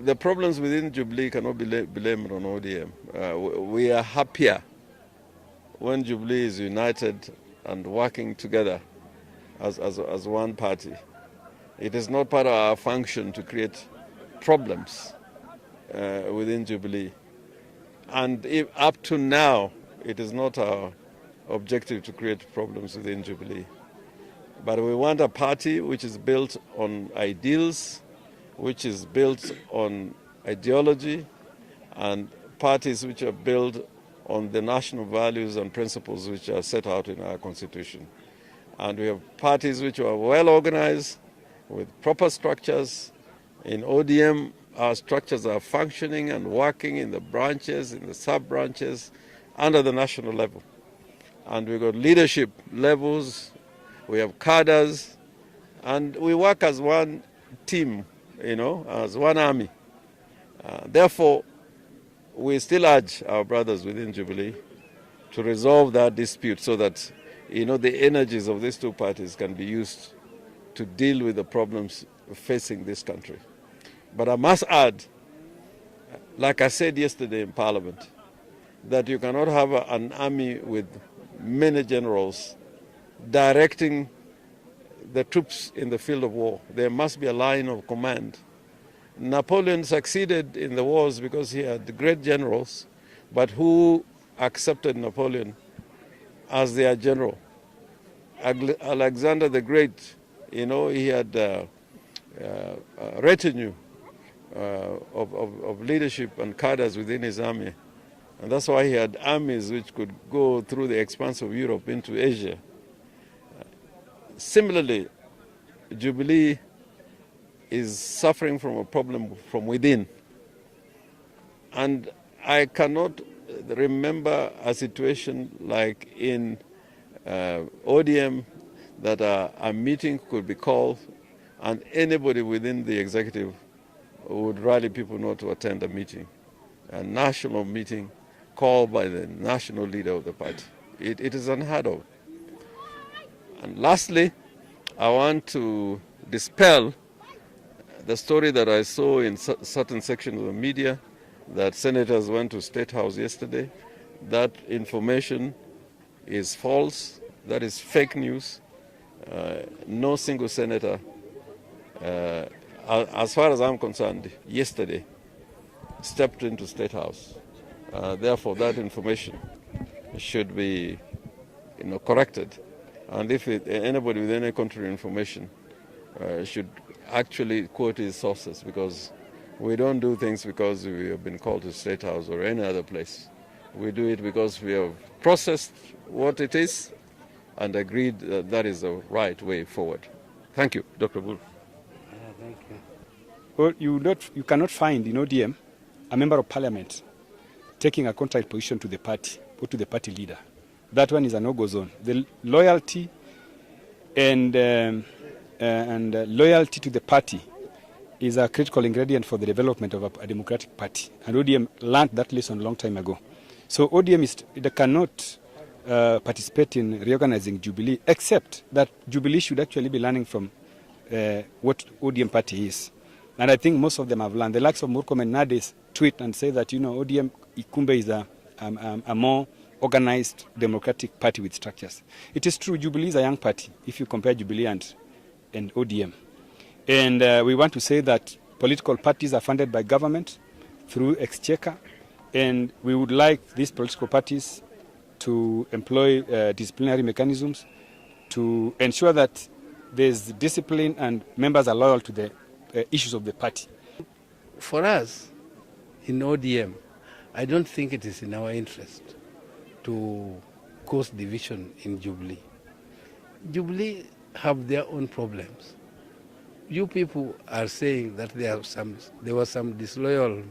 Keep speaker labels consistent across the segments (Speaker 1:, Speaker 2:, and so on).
Speaker 1: the problems within Jubilee cannot be blamed on ODM. We are happier when Jubilee is united and working together as one party. It is not part of our function to create problems within Jubilee. And up to now, it is not our objective to create problems within Jubilee. But we want a party which is built on ideals, which is built on ideology, and parties which are built on the national values and principles which are set out in our constitution. And we have parties which are well organized, with proper structures. In ODM, our structures are functioning and working in the branches, in the sub-branches, under the national level. And we've got leadership levels, we have cadres, and we work as one team, as one army. Therefore, we still urge our brothers within Jubilee to resolve that dispute so that, the energies of these two parties can be used to deal with the problems facing this country. But I must add, like I said yesterday in Parliament, that you cannot have an army with many generals directing the troops in the field of war. There must be a line of command. Napoleon succeeded in the wars because he had great generals, but who accepted Napoleon as their general? Alexander the Great, he had a retinue of leadership and cadres within his army. And that's why he had armies which could go through the expanse of Europe into Asia. Similarly, Jubilee is suffering from a problem from within. And I cannot remember a situation like in ODM that a meeting could be called and anybody within the executive would rally people not to attend a meeting, a national meeting called by the national leader of the party. It is unheard of. And lastly, I want to dispel the story that I saw in certain sections of the media that senators went to State House yesterday. That information is false. That is fake news. No single senator, as far as I'm concerned, yesterday stepped into State House. Therefore, that information should be corrected. And if anybody with any contrary information should actually quote his sources, because we don't do things because we have been called to State House or any other place. We do it because we have processed what it is and agreed that that is the right way forward. Thank you, Dr. Bull.
Speaker 2: Thank you. Well, you cannot find in ODM a member of parliament taking a contrary position to the party or to the party leader. That one is a no-go zone. The loyalty and loyalty to the party is a critical ingredient for the development of a democratic party. And ODM learned that lesson a long time ago. So ODM cannot participate in reorganizing Jubilee, except that Jubilee should actually be learning from what ODM party is. And I think most of them have learned. The likes of Murkomens nowadays tweet and say that, ODM Ikumbe is a more organized democratic party with structures. It is true, Jubilee is a young party if you compare Jubilee and ODM. And we want to say that political parties are funded by government through exchequer, and we would like these political parties to employ disciplinary mechanisms to ensure that there's discipline and members are loyal to the issues of the party.
Speaker 3: For us in ODM, I don't think it is in our interest to cause division in Jubilee. Jubilee have their own problems. You people are saying that there were some disloyal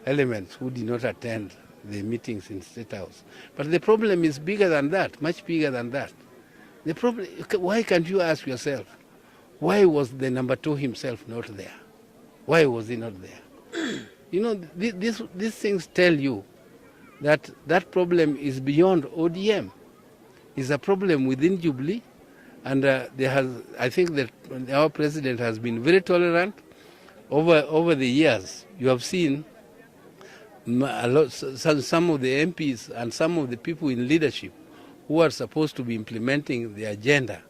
Speaker 3: elements who did not attend the meetings in State House. But the problem is bigger than that, much bigger than that. The problem, why can't you ask yourself, why was the number two himself not there? Why was he not there? These things tell you that that problem is beyond ODM. It's a problem within Jubilee, and I think that our president has been very tolerant over the years, you have seen some of the MPs and some of the people in leadership who are supposed to be implementing the agenda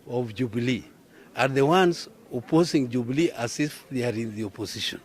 Speaker 3: of Jubilee are the ones opposing Jubilee as if they are in the opposition.